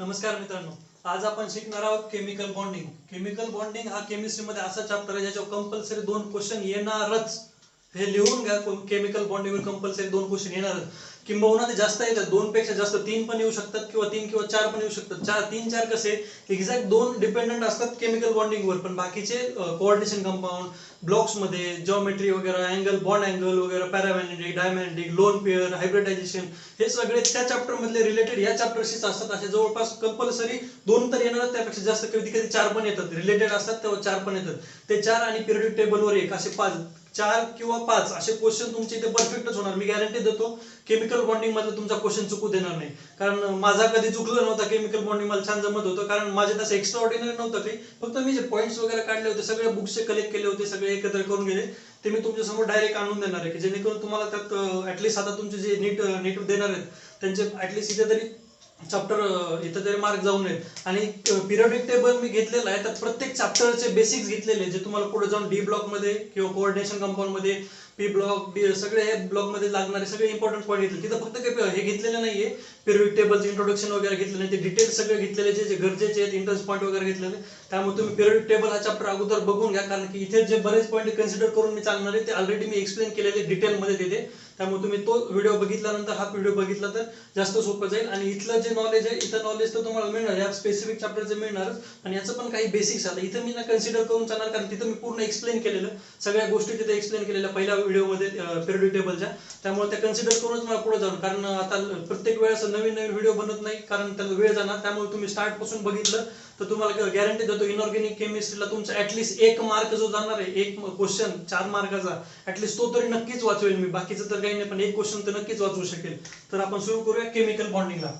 नमस्कार मित्रांनो, आज आपण शिकणार आहोत केमिकल बॉन्डिंग. केमिकल बॉन्डिंग हा केमिस्ट्रीमध्ये असा चॅप्टर आहे ज्याच्यावर कंपल्सरी 2 क्वेश्चन येणारच. हे लिहून घ्या, केमिकल बॉन्डिंगवर कंपल्सरी 2 क्वेश्चन येणारच. किंबहुना ते जास्त येतात, 2 पेक्षा जास्त 3 पण येऊ शकतात किंवा 3 किंवा 4 पण येऊ शकतात. 3-4 कसे एक्झॅक्ट 2 डिपेंडंट असतात केमिकल बॉन्डिंगवर, पण बाकीचे कोऑर्डिनेशन कंपाऊंड, ब्लॉक्स मध्ये जॉमेट्री वगैरे, अँगल, बॉन्ड अँगल वगैरे, paramagnetic, diamagnetic, lone pair, hybridisation, हे सगळे त्या चॅप्टर मधले रिलेटेड या चॅप्टरशीच असतात. असे जवळपास कंपल्सरी 2 तर येणार, त्यापेक्षा जास्त कधी कधी 4 पण येतात. रिलेटेड असतात तेव्हा 4 पण येतात. ते 4 आणि पिरियडिक टेबलवर 1 असे 5, 4 किंवा 5 असे क्वेश्चन तुमचे इथे परफेक्टच होणार. मी गॅरंटी देतो केमिकल बॉन्डिंग मध्ये तुमचा क्वेश्चन चुकू देणार नाही. कारण माझा कधी चुकलं नव्हता केमिकल बॉन्डिंग, मला छान जमत होतं. कारण माझे तसं एक्स्ट्रा ऑर्डिनरी नव्हतं काही, फक्त मी जे पॉईंट्स वगैरे काढले होते, सगळे बुक्सचे कलेक्ट केले होते, सगळे एकत्र करून गेले, ते मी तुमच्या समोर डायरेक्ट आणून देणार आहे, की जेणेकरून तुम्हाला त्यात ऍटलीस्ट आता तुमचे जे नीट देणार आहेत त्यांचे ऍटलीस्ट इथे तरी चॅप्टर इथं तरी मार्क जाऊ नये. आणि पिरियडिक टेबल मी घेतलेला आहे, तर प्रत्येक चॅप्टरचे बेसिक्स घेतलेले, जे तुम्हाला पुढे जाऊन डी ब्लॉक मध्ये किंवा कोऑर्डिनेशन कंपाऊंड मध्ये, पी ब्लॉक, सगळे हे ब्लॉक मध्ये लागणारे सगळे इंपॉर्टंट पॉईंट घेतले. तिथं फक्त काही हे घेतलेलं नाहीये, पिरियडिक टेबलचे इंट्रोडक्शन वगैरे घेतलं नाही, ते डिटेल्स सगळे घेतलेले, जे गरजेचे आहेत, इंटरेस्ट पॉईंट वगैरे घेतलेले. त्यामुळे तुम्ही पिरियडिक टेबल हा चॅप्टर अगोदर बघून घ्या, कारण की इथे जे बरेच पॉईंट कन्सिडर करून मी चालणार आहे ते ऑलरेडी मी एक्सप्लेन केलेले डिटेलमध्ये तिथे. त्यामुळे तुम्ही तो व्हिडिओ बघितल्यानंतर हा व्हिडिओ बघितला तर जास्त सोपं जाईल. आणि इथलं जे नॉलेज आहे, इथं नॉलेज तर तुम्हाला मिळणार, या स्पेसिफिक चॅप्टरचं मिळणारच, आणि याचं पण काही बेसिक्स आता इथं मी ना कन्सिडर करून चालणार, कारण तिथं मी पूर्ण एक्सप्लेन केलेलं, सगळ्या गोष्टी तिथे एक्सप्लेन केलेल्या पहिल्या व्हिडिओमध्ये पिरियडिक टेबलच्या. त्यामुळे त्या कन्सिडर करूनच मला पुढे जाऊन, कारण आता प्रत्येक वेळेस नवीन व्हिडिओ बनत नाही, कारण त्याला वेळ जाणार. त्यामुळे तुम्ही स्टार्ट पासून बघितलं तर तुम्हाला गॅरंटी देतो इनऑर्गॅनिक केमिस्ट्रीला तुमचा ऍटलीस्ट 1 मार्क जो जाणार आहे, 1 क्वेश्चन 4 मार्काचा, ऍटलीस्ट तो तरी नक्कीच वाचवेल मी. बाकीचं तर काही नाही, पण 1 क्वेश्चन तर नक्कीच वाचवू शकेल. तर आपण सुरू करूया केमिकल बॉन्डिंगला.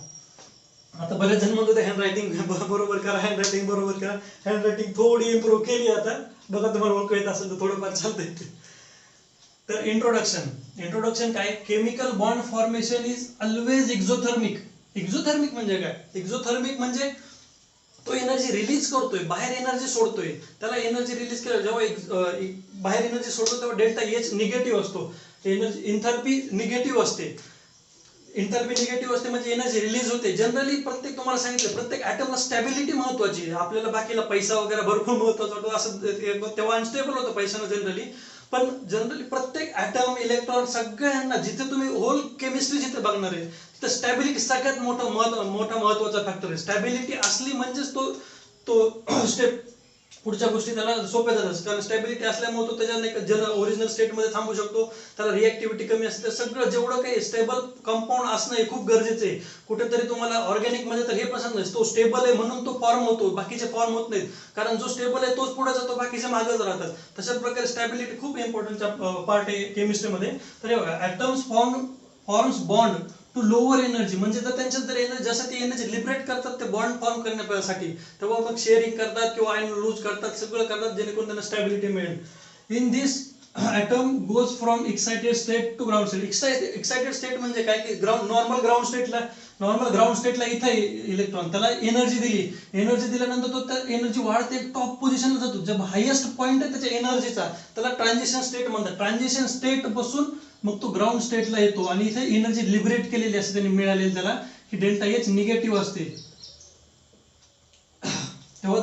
आता बरेच जण म्हणतो हँडरायटिंग बरोबर करा, हँडरायटिंग बरोबर करा. हँडरायटिंग थोडी इम्प्रूव्ह केली आता, बघा तुम्हाला ओळख येत असेल तर थोडंफार चालतंय. तर इंट्रोडक्शन काय? Chemical bond formation is always exothermic. Exothermic म्हणजे काय? एक्झोथर्मिक म्हणजे तो एनर्जी रिलीज करतोय, बाहेर एनर्जी सोडतोय. त्याला एनर्जी रिलीज केलं, जेव्हा बाहेर एनर्जी सोडतो तेव्हा डेल्टा एच निगेटिव्ह असतो. एनर्जी इंथॅल्पी निगेटिव्ह असते. इंथॅल्पी निगेटिव्ह असते म्हणजे एनर्जी रिलीज होते. जनरली प्रत्येक, तुम्हाला सांगितलं, प्रत्येक ऍटमला स्टॅबिलिटी महत्वाची आहे. आपल्याला बाकीला पैसा वगैरे भरपूर महत्वाचा होतो, असं तेव्हा अनस्टेबल होतं पैशानं जनरली. पण जनरली प्रत्येक ऍटम, इलेक्ट्रॉन, सगळ्यांना जिथे तुम्ही होल केमिस्ट्री जिथे बघणार आहे तिथे स्टॅबिलिटी सगळ्यात मोठा महत्वाचा फॅक्टर आहे. स्टॅबिलिटी असली म्हणजेच तो स्टेप पुढच्या गोष्टी त्याला सोप्या जातात. कारण स्टॅबिलिटी असल्यामुळे तो त्याच्या ओरिजिनल स्टेट मध्ये थांबू शकतो. त्याला रिएक्टिव्हिटी कमी असते. सगळं जेवढं काही स्टेबल कंपाऊंड असणं हे खूप गरजेचं आहे. कुठेतरी तुम्हाला ऑर्गॅनिक मध्ये तर हे पसंत नाही, तो स्टेबल आहे म्हणून तो फॉर्म होतो, बाकीचे फॉर्म होत नाहीत. कारण जो स्टेबल आहे तोच पुढे जातो, बाकीचे मागच राहतात. तशाच प्रकारे स्टॅबिलिटी खूप इम्पॉर्टंट पार्ट आहे केमिस्ट्रीमध्ये. तर हे बघा, atoms forms bond to lower energy, म्हणजे जर त्यांच्यात जर एनर्जी, जसं ते एनर्जी लिबरेट करतात ते बॉन्ड फॉर्म करण्यासाठी, तेव्हा मग शेअरिंग करतात किंवा आयन लूज करतात, सगळं करतात जेणेकरून त्यांना स्टॅबिलिटी मिळेल. In this atom goes from excited state to ground state. Excited state म्हणजे काय, की नॉर्मल ग्राउंड स्टेटला इथे इलेक्ट्रॉन, त्याला एनर्जी दिली, एनर्जी दिल्यानंतर तो त्या एनर्जी वाढते, टॉप पोझिशनला जातो. जब हायेस्ट पॉईंट आहे त्याच्या एनर्जीचा, त्याला ट्रान्झिशन स्टेट म्हणतात. ट्रान्झिशन स्टेट पासून मग तो ग्राउंड स्टेटला येतो, आणि इथे एनर्जी लिबरेट केलेली असते त्यांनी मिळालेली, त्याला ही डेल्टा एच निगेटिव्ह असते. तेव्हा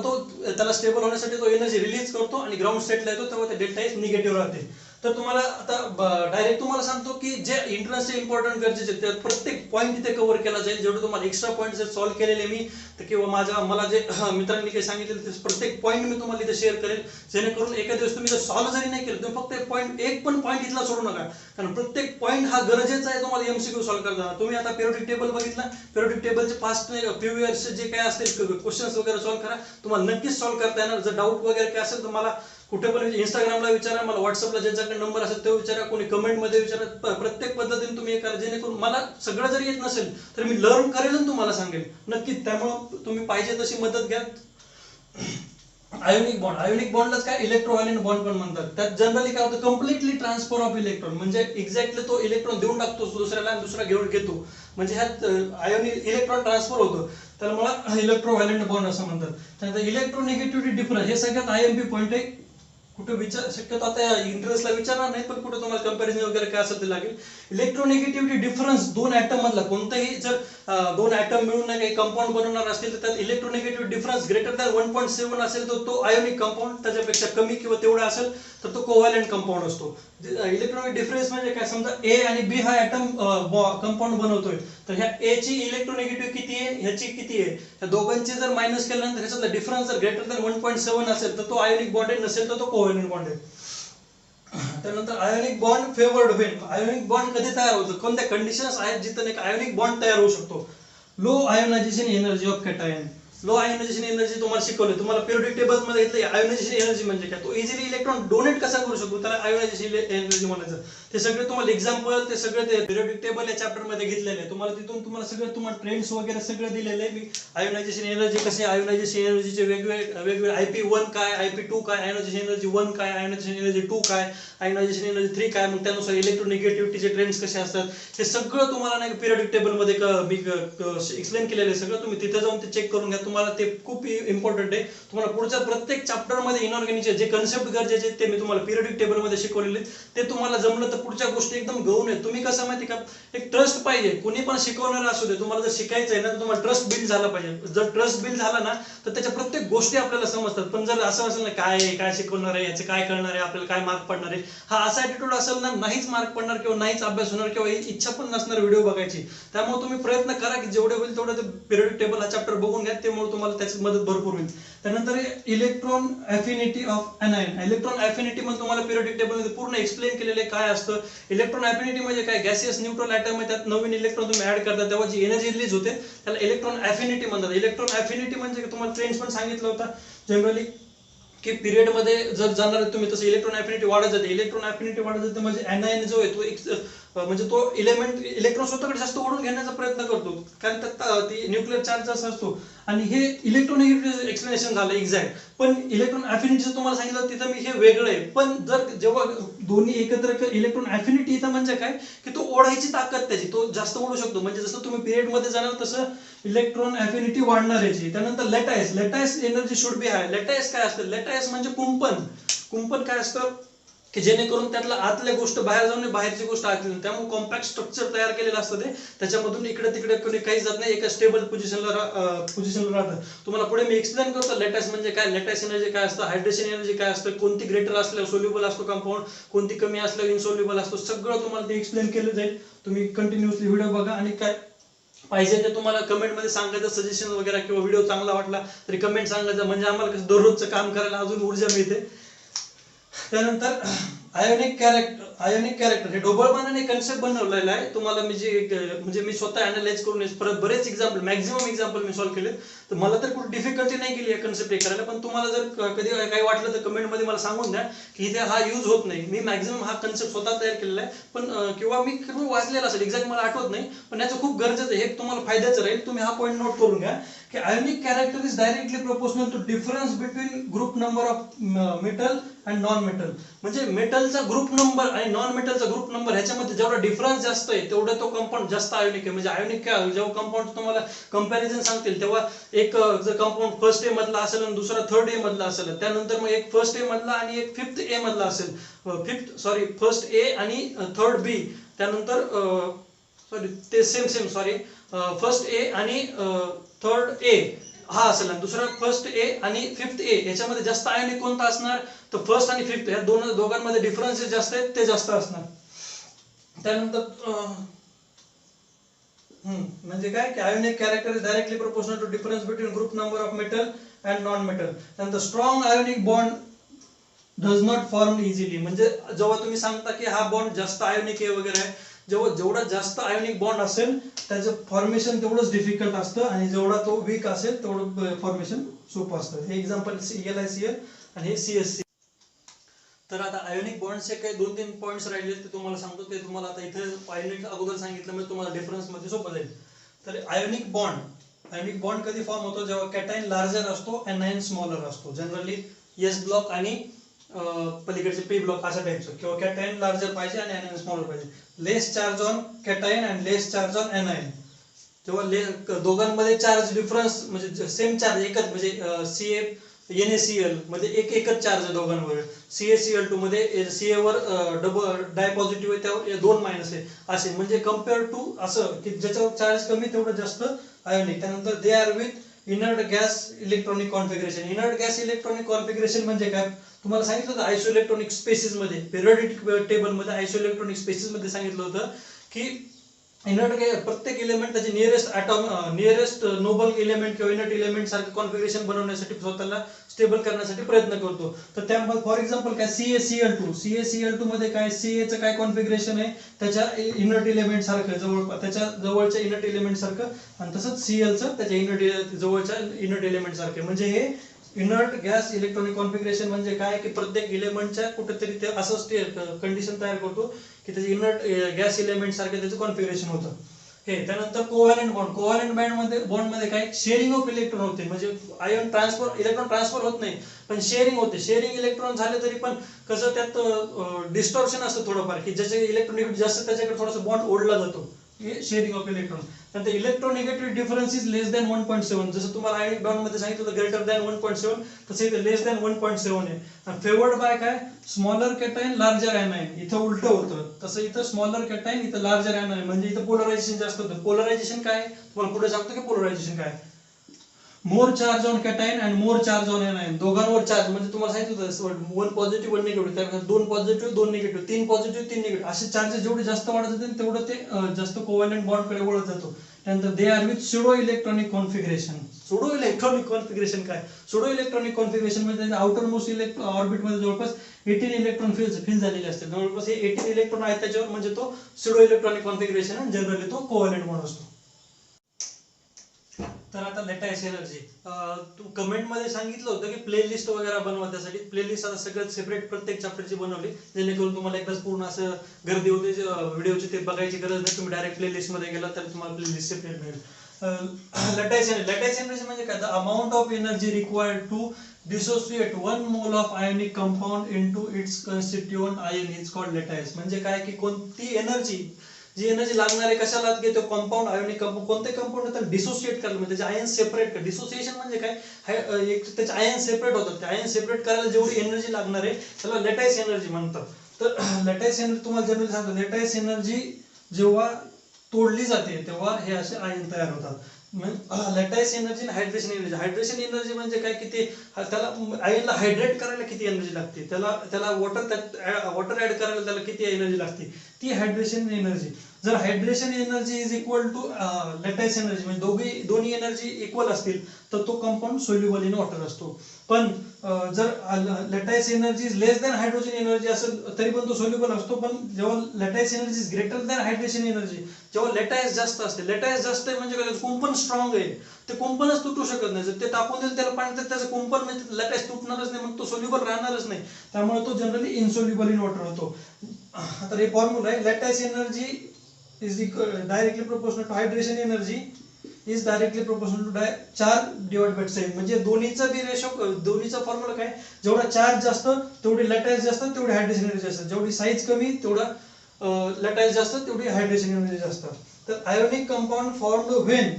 त्याला स्टेबल होण्यासाठी तो एनर्जी रिलीज करतो आणि ग्राउंड स्टेटला येतो, तेव्हा ते डेल्टा एच निगेटिव्ह राहते. तर तुम्हाला आता डायरेक्ट तुम्हाला सांगतो की जे इंटरनलचे इम्पॉर्टंट गरजेचे आहेत प्रत्येक पॉईंट इथे कव्हर केला जाईल. जेवढे तुम्हाला एक्स्ट्रा पॉईंट जर सॉल्व्ह केलेले मी, तर किंवा मला जे मित्रांनी काही सांगितले ते प्रत्येक पॉईंट मी तुम्हाला इथे शेअर करेल, जेणेकरून एका दिवस तुम्ही जर सॉल्व्ह जरी नाही केलं, तुम्ही फक्त एक पण पॉईंट इथला सोडू नका, कारण प्रत्येक पॉईंट हा गरजेचा आहे तुम्हाला एमसीक्यू सॉल्व्ह करताना. तुम्ही आता पिरियडिक टेबल बघितला, पिरियडिक टेबलचे पास्ट फ्यू इयर्स जे काय असतील क्वेश्चन्स वगैरे सॉल्व्ह करा, तुम्हाला नक्कीच सॉल्व्ह करता येणार. जर डाऊट वगैरे काय असेल तर मला कुठे पण इंस्टाग्रामला विचारा, मला व्हॉट्सअपला ज्यांच्याकडे नंबर असेल तो विचारा, कोणी कमेंट मध्ये विचारा. प्रत्येक पद्धतीने तुम्ही हे करा, जेणेकरून मला सगळं जरी येत नसेल तर मी लर्न करेल आणि तुम्हाला सांगेल नक्कीच. त्यामुळे तुम्ही पाहिजे तशी मदत घ्या. आयोनिक बॉन्डलाच काय इलेक्ट्रोव्हायलेंट बॉन्ड पण म्हणतात. त्यात जनरली काय होतं, कम्प्लिटली ट्रान्सफर ऑफ इलेक्ट्रॉन, म्हणजे एक्झॅक्टली तो इलेक्ट्रॉन देऊन टाकतो दुसऱ्याला आणि दुसरा घेऊन घेतो, म्हणजे ह्यात इलेक्ट्रॉन ट्रान्सफर होतो. त्याला मला इलेक्ट्रोव्हायलेंट बॉन्ड असं म्हणतात. त्यानंतर इलेक्ट्रोनिगेटिव्हिटी डिफरन्स, हे सगळ्यात आयएमपी पॉईंट आहे. कुठे विचार शक्यतो आता इंटरेस्टला विचारणार नाही, पण कुठे तुम्हाला कंपॅरिझन वगैरे काय असेल ते लागेल. इलेक्ट्रोनेगेटिव्हिटी डिफरन्स दोन ऍटम मधला कोणताही जर दोन ऍटम मिळून काही कंपाऊंड बनवणार असतील तर त्यात इलेक्ट्रोनेगेटिव्हिटी डिफरन्स ग्रेटर दॅन 1.7 असेल तर तो आयोनिक कंपाऊंड, त्याच्यापेक्षा कमी किंवा तेवढा असेल तर तो कोव्हॅलेंट कंपाऊंड असतो. इलेक्ट्रॉनिक डिफरन्स म्हणजे काय, समजा ए आणि बी हा ऍटम कंपाऊंड बनवतोय, तर ह्या ए ची इलेक्ट्रोनेगेटिव्ह किती आहे, ह्याची किती आहे, ह्या दोघांची जर मायनस केल्यानंतर ह्याच्यातला डिफरन्स जर ग्रेटर दॅन 1.7 असेल तर तो आयोनिक बॉन्ड नसेल तर तो कोव्हॅलेंट बॉन्ड आहे. त्यानंतर ionic bond favoured when, ionic bond कधी तयार होतो, कोणत्या कंडिशन्स आहेत जिथे एक आयोनिक बॉन्ड तयार होऊ शकतो. Low ionisation energy of cation, low ionisation energy तुम्हाला शिकवले, तुम्हाला पिरियोडिक टेबल मध्ये घेतलं आयोनायझेशन एनर्जी म्हणजे काय, तो इझिली इलेक्ट्रॉन डोनेट कसा करू शकतो त्याला आयोनायझेशन एनर्जी म्हणायचं. ते सगळे तुम्हाला एक्झाम्पल ते सगळे ते पिरियोडिक टेबल या चॅप्टर मध्ये घेतलेले आहे, तुम्हाला तिथून तुम्हाला सगळं तुम्हाला ट्रेंड्स वगैरे सगळं दिलेलं आहे. मी आयोनायझेशन एनर्जी कसे, आयोनायझेशन एनर्जीचे वेगवेगळे IP1 काय, IP2 काय, आयोनायझेशन एनर्जी 1 काय, आयोनायझेशन एनर्जी 2 काय, आयोनायझेशन एनर्जी 3 काय, मग त्यानुसार इलेक्ट्रोनेगेटिव्हिटीचे ट्रेंड्स कसे असतात हे सगळं तुम्हाला नाही पिरियोडिक टेबल मध्ये मी एक्सप्लेन केलेलं आहे सगळं. तुम्ही तिथे जाऊन ते चेक करून घ्या, तुम्हाला ते खूप इम्पॉर्टंट आहे. तुम्हाला पुढच्या प्रत्येक चॅप्टर मध्ये इनऑर्गॅनिकचे जे कन्सेप्ट गरजेचे ते मी तुम्हाला पिरियोडिक टेबल मध्ये शिकवलेले, ते तुम्हाला जमलं तर पुढच्या गोष्टी एकदम गळून आहेत. तुम्ही कसं माहिती का, एक ट्रस्ट पाहिजे, कोणी पण शिकवणार असू दे, तुम्हाला जर शिकायचं आहे ना तर तुम्हाला ट्रस्ट बिल्ड झाला पाहिजे. जर ट्रस्ट बिल्ड झाला ना तर त्याच्या प्रत्येक गोष्टी आपल्याला समजतात. पण जर असं असेल ना काय शिकवणार आहे, याचे काय करणार आहे, आपल्याला काय मार्क पडणार आहे, हा असा ऍटिट्यूड असेल ना, नाहीच मार्क पडणार किंवा नाहीच अभ्यास होणार किंवा इच्छा पण नसणार व्हिडिओ बघायची. त्यामुळे तुम्ही प्रयत्न करा की जेवढे होईल तेवढं ते पिरियोडिक टेबल हा चॅप्टर बघून घ्या, त्यामुळे तुम्हाला त्याची मदत भरपूर होईल. त्यानंतर electron affinity of अनायन, electron affinity म्हणजे तुम्हाला पिरियोडिक टेबल मध्ये पूर्ण एक्सप्लेन केलेले काय असतं. इलेक्ट्रॉन अफिनिटी म्हणजे काय, गॅसियस न्यूट्रल ऍटम आहे, त्यात नवीन इलेक्ट्रॉन तुम्ही ऍड करता तेव्हा जी एनर्जी रिलीज होते त्याला इलेक्ट्रॉन अफिनिटी म्हणतात. इलेक्ट्रॉन अफिनिटी म्हणजे तुम्हाला ट्रेंड्स पण सांगितलं होता जनरली की पिरियड मध्ये जर जाणार तुम्ही तसं इलेक्ट्रॉन अफिनिटी वाढत जाते. इलेक्ट्रॉन अफिनिटी वाढत जाते म्हणजे एनायन जो आहे तो एक म्हणजे तो इलेमेंट इलेक्ट्रॉन स्वतःकडे जास्त ओढून घेण्याचा प्रयत्न करतो, कारण त्यात ती न्यूक्लिअर चार्ज असतो. आणि हे इलेक्ट्रोनेगेटिव्ह एक्सप्लेनेशन झालं एक्झॅक्ट. पण इलेक्ट्रॉन अफिनिटीचं तुम्हाला सांगितलं तिथं मी हे वेगळं आहे. पण जर जेव्हा दोन्ही एकत्र इलेक्ट्रॉन अफिनिटी इथं म्हणजे काय की तो ओढायची ताकद त्याची, तो जास्त ओढू शकतो. म्हणजे जसं तुम्ही पिरियड मध्ये जाणार तसं इलेक्ट्रॉन अफिनिटी वाढणार याची. त्यानंतर lattice energy should be high. Lattice काय असतं, लेटाइस म्हणजे कुंपण काय असतं की जेणेकरून त्यातला आतल्या गोष्ट बाहेर जाऊन बाहेरची गोष्ट आत येईल. त्यामुळे कॉम्पॅक्ट स्ट्रक्चर तयार केलेलं असतं ते, त्याच्यामधून इकडे तिकडे कोणी काही जात नाही, एका स्टेबल पोझिशनला राहतं. तुम्हाला पुढे मी एक्सप्लेन करतो लेटाइस म्हणजे काय, लेटाइस एनर्जी काय असतं, हायड्रेशन एनर्जी काय असतं, कोणती ग्रेटर असल्यावर सोल्युबल असतो कंपाऊंड, कोणती कमी असल्यावर इनसोल्युबल असतो, सगळं तुम्हाला ते एक्सप्लेन केलं जाईल. तुम्ही कंटिन्युअसली व्हिडिओ बघा आणि काय पाहिजे ते तुम्हाला कमेंट मध्ये सांगायचं, सजेशन वगैरे किंवा व्हिडिओ चांगला वाटला तरी कमेंट सांगायचं, म्हणजे आम्हाला कसं दररोजचं काम करायला अजून ऊर्जा मिळते. त्यानंतर आयोनिक कॅरेक्टर हे ढोबळमानाने कन्सेप्ट बनवलेला आहे. तुम्हाला मी जे म्हणजे मी स्वतः अनालाइज करून परत बरेच एक्झाम्पल मॅक्झिमम एक्झाम्पल मी सॉल्व्ह केले, तर मला तर कुठे डिफिकल्टी नाही केली या कन्सेप्ट हे करायला. पण तुम्हाला जर कधी काही वाटलं तर कमेंट मध्ये मला सांगून द्या की इथे हा यूज होत नाही. मी मॅक्झिमम हा कन्सेप्ट स्वतः तयार केलेला आहे, पण किंवा मी वाचलेला असेल एक्झॅक्ट मला आठवत नाही, पण याचं खूप गरजेचं आहे, हे तुम्हाला फायद्याचं राहील. तुम्ही हा पॉईंट नोट करून घ्या की ionic character is directly proportional to difference between group number of metal and non metal. म्हणजे मेटलचा ग्रुप नंबर आणि नॉन मेटलचा ग्रुप नंबर ह्याच्यामध्ये जेवढा डिफरन्स जास्त आहे तेवढा तो कंपाऊंड जास्त आयोनिक आहे. म्हणजे आयोनिक काय, जेव्हा कंपाऊंड तुम्हाला कंपॅरिझन सांगतील तेव्हा एक जर कंपाऊंड फर्स्ट ए मधला असेल आणि दुसरा थर्ड ए मधला असेल, त्यानंतर मग एक फर्स्ट ए मधला आणि एक फिफ्थ ए मधला असेल, फर्स्ट ए आणि थर्ड बी, त्यानंतर ते सेम फर्स्ट ए आणि थर्ड ए हा असेल, आणि दुसरा फर्स्ट ए आणि फिफ्थ ए, याच्यामध्ये जास्त आयोनिक कोणता असणार तर फर्स्ट आणि फिफ्थ, या दोघांमध्ये डिफरन्सेस जास्त आहेत ते जास्त असणार. त्यानंतर म्हणजे काय की ionic character is directly proportional to difference between group number of metal and non metal. त्यानंतर strong ionic bond does not form easily. म्हणजे जेव्हा तुम्ही सांगता की हा बॉन्ड जास्त आयोनिक आहे वगैरे आहे, जेवढा जास्त आयोनिक बॉन्ड असेल त्याचं फॉर्मेशन तेवढंच डिफिकल्ट असतं, आणि जेवढा तो वीक असेल तेवढं फॉर्मेशन सोपं असतं. हे एक्झाम्पल LiCl आणि हे CSC. तर आता आयोनिक बॉन्डचे काही 2-3 पॉईंट्स राहिले ते तुम्हाला सांगतो. ते तुम्हाला आता इथे आयोनिक अगोदर सांगितलं म्हणजे तुम्हाला डिफरन्स मध्ये सोपं जाईल. तर आयोनिक बॉन्ड कधी फॉर्म होतो, जेव्हा कॅटायन लार्जर असतो एनायन स्मॉलर असतो. जनरली S ब्लॉक आणि पलीकडचे P ब्लॉक अशा टाइपचं, किंवा कॅटायन लार्जर पाहिजे आणि एनायन स्मॉलर पाहिजे. Less charge on cation and less charge on anion. जेव्हा दोघांमध्ये चार्ज डिफरन्स म्हणजे सेम चार्ज एकच, म्हणजे NaCl मध्ये एकच चार्ज आहे दोघांवर, CaCl2 मध्ये Ca वर डबल डाय पॉझिटिव्ह आहे, त्यावर 2 मायनस आहे असे, म्हणजे कम्पेअर टू असं की ज्याच्यावर चार्ज कमी तेवढं जास्त आयोनिक. त्यानंतर they are with inert gas electronic configuration. Inert gas electronic configuration म्हणजे काय तुम्हाला सांगितलं होतं आयसोइलेक्ट्रॉनिक स्पेसिस मध्ये, पिरियोडिक टेबल मध्ये आयसोइलेक्ट्रॉनिक स्पेसिस मध्ये सांगितलं होतं की इनर्ट प्रत्येक एलिमेंट त्याचे नियरेस्ट नोबल एलिमेंट किंवा इनर्ट एलिमेंट सारखं कॉन्फिगरेशन बनवण्यासाठी स्वतःला स्टेबल करण्यासाठी प्रयत्न करतो. तर त्यामध्ये फॉर एक्झाम्पल काय CaCl2 मध्ये काय Ca चं काय कॉन्फिगरेशन आहे त्याच्या इनर्ट एलिमेंट सारखं त्याच्या जवळच्या इनर्ट एलिमेंट सारखं, आणि तसंच Cl चं त्याच्या जवळच्या इनर्ट एलिमेंट सारखं. म्हणजे हे इनर्ट गॅस इलेक्ट्रॉनिक कॉन्फिगरेशन म्हणजे काय की प्रत्येक एलिमेंटच्या कुठेतरी ते असं कंडिशन तयार करतो की त्याचे इनर्ट गॅस एलिमेंट सारखे त्याचं कॉन्फिगरेशन होतं हे. त्यानंतर कोव्हॅलेंट बॉन्ड मध्ये काय शेअरिंग ऑफ इलेक्ट्रॉन होते, म्हणजे आयन ट्रान्सफर इलेक्ट्रॉन ट्रान्सफर होत नाही पण शेअरिंग होते. शेअरिंग इलेक्ट्रॉन झाले तरी पण कसं त्यात डिस्टॉर्शन असतं थोडंफार की ज्याचे इलेक्ट्रॉनिक जास्त त्याच्याकडे थोडासा बॉन्ड ओढला जातो, हे शेअरिंग ऑफ इलेक्ट्रॉन. त्यानंतर electronegative difference is less than 1.7. जसं तुम्हाला आयनिक बॉन्ड मध्ये सांगितलं होतं ग्रेटर दॅन 1.7, तसं इथे लेस दॅन 1.7 आहे. फेवर्ड बाय काय स्मॉलर कॅटायन लार्जर एनायन, इथं उलटं होतं. तसं इथं स्मॉलर कॅटायन इथं लार्जर एनायन, म्हणजे इथं पोलरायझेशन जास्त होतं. पोलरायझेशन काय तुम्हाला पुढे सांगतो की पोलरायझेशन काय. मोर charge on cation and more charge on anion, दोघांवर चार्ज म्हणजे तुम्हाला सांगितलं होतं 1 पॉझिटिव्ह 1 निगेटिव्ह, त्यानंतर 2 पॉझिटिव्ह 2 निगेटिव्ह, 3 पॉझिटिव्ह 3 निगेटिव्ह, असे चार्जेस जेवढे जास्त वाढत जातील तेवढं ते जास्त कोव्हॅलेंट बॉन्ड कडे वळत जातो. त्यानंतर they are with pseudo electronic configuration. Pseudo electronic configuration काय, सुडो इलेक्ट्रॉनिक कॉन्फिगरेशन म्हणजे आउटर मोस्ट ऑर्बिट मध्ये जवळपास 18 इलेक्ट्रॉन फिल झालेले असतात. जवळपास हे 18 इलेक्ट्रॉन आहेत त्याच्यावर, म्हणजे तो सुडो इलेक्ट्रॉनिक कॉन्फिगरेशन आणि जनरली तो कोव्हॅलेंट बॉन्ड असतो. तर आता लॅटाईस एनर्जी कमेंट मध्ये सांगितलं होतं की प्लेलिस्ट वगैरे बनवा, त्यासाठी प्लेलिस्ट आता सगळं सेपरेट प्रत्येक चॅप्टरची बनवली, जेणेकरून तुम्हाला एकदाच पूर्ण असं गर्दी होते व्हिडिओची ते बघायची गरज नाही. तुम्ही डायरेक्ट प्लेलिस्ट मध्ये गेला तर तुम्हाला प्लेलिस्ट सेपरेट मिळेल. लॅटाईस एनर्जी म्हणजे काय, the amount of energy required to dissociate 1 mole of ionic compound into its constituent ion is called lattice. म्हणजे काय की कोणती एनर्जी जी एनर्जी लागणार आहे कशाला की तो कंपाऊंड आयोनिक कंपाऊंड कोणते कंपाऊंड त्याला डिसोसिएट करायला, म्हणजे त्याचे आयन सेपरेट कर. डिसोसिएशन म्हणजे काय, एक त्याचे आयन सेपरेट होतात, ते आयन सेपरेट करायला जेवढी एनर्जी लागणार आहे त्याला लॅटाईस एनर्जी म्हणतात. तर लॅटाईस एनर्जी तुम्हाला जनरली सांगतो, लॅटाईस एनर्जी जेव्हा तोडली जाते तेव्हा हे असे आयन तयार होतात. लॅटाईस एनर्जी आणि हायड्रेशन एनर्जी म्हणजे काय की ते त्याला आयनला हायड्रेट करायला किती एनर्जी लागते, त्याला वॉटर ऍड करायला त्याला किती एनर्जी लागते, ती हायड्रेशन एनर्जी. जर hydration energy is equal to lattice energy म्हणजे दोन्ही एनर्जी इक्वल असतील तर तो कंपाऊंड सोल्युबल इन वॉटर असतो. पण जर lattice energy is less than hydrogen energy असेल तरी पण तो सोल्युबल असतो. पण जेव्हा lattice energy is greater than hydration energy, जेव्हा लॅटाईस जास्त असते, लॅटाईस जास्त आहे म्हणजे काय कुंपण स्ट्रॉंग आहे, ते कुंपणच तुटू शकत नाही. जर ते टाकून देईल त्याला पाणी तर त्याचं कुंपण म्हणजे लॅटाईस तुटणारच नाही, मग तो सोल्युबल राहणारच नाही. त्यामुळे तो जनरली इनसोल्युबल इन वॉटर होतो. आता हे फॉर्म्युला आहे, lattice energy is directly proportional to hydration energy is directly proportional to charge divided by size. म्हणजे दोन्हीचा बी रेशो, दोन्हीचा फॉर्म्युला काय, जेवढा चार्ज जास्त तेवढी लॅटाईस जास्त, तेवढी हायड्रेशन एनर्जी जास्त. जेवढी साईज कमी तेवढा लॅटाईस जास्त, तेवढी हायड्रेशन एनर्जी जास्त. तर ionic compound formed when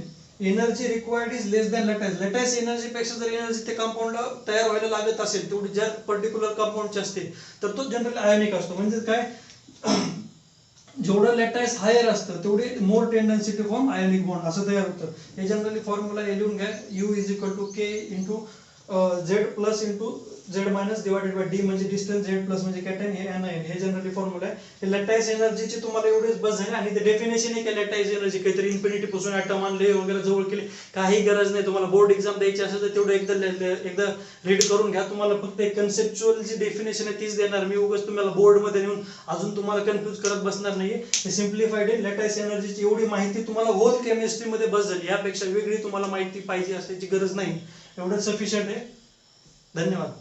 energy required is less than lattice. Lattice energy पेक्षा जर एनर्जी ते कंपाऊंडला तयार व्हायला लागत असेल तेवढी ज्या पर्टिक्युलर कंपाऊंडची असते तर तो जनरली आयोनिक असतो. म्हणजे काय, जेवढं लॅटाईस हायर असतं तेवढी more tendency to form ionic bond असं तयार होतं. हे जनरली फॉर्म्युला लिहून घ्या, U is equal to K into Z plus into Z minus divided by D म्हणजे डिस्टन्स, Z प्लस म्हणजे कॅटायन, हे एनायन. हे जनरली फॉर्म्युला आहे. हे लॅटाईस एनर्जीची तुम्हाला एवढेच बस झाले. आणि ते डेफिनेशन आहे की लॅटाईस एनर्जी काहीतरी इन्फिनिटी पासून ॲटम आणले वगैरे जवळ केले, काही गरज नाही. तुम्हाला बोर्ड एक्झाम द्यायची असेल तर तेवढं एकदा रीड करून घ्या. तुम्हाला फक्त एक कन्सेप्च्युअल जी डेफिनेशन आहे तीच देणार मी, उगाच तुम्हाला बोर्ड मध्ये नेऊन अजून तुम्हाला कन्फ्युज करत बसणार नाहीये. हे सिम्प्लिफाईड आहे. लॅटाईस एनर्जीची एवढी माहिती तुम्हाला होल केमिस्ट्री मध्ये बस झाली, यापेक्षा वेगळी तुम्हाला माहिती पाहिजे असण्याची गरज नाही, एवढं सफिशियंट आहे. धन्यवाद.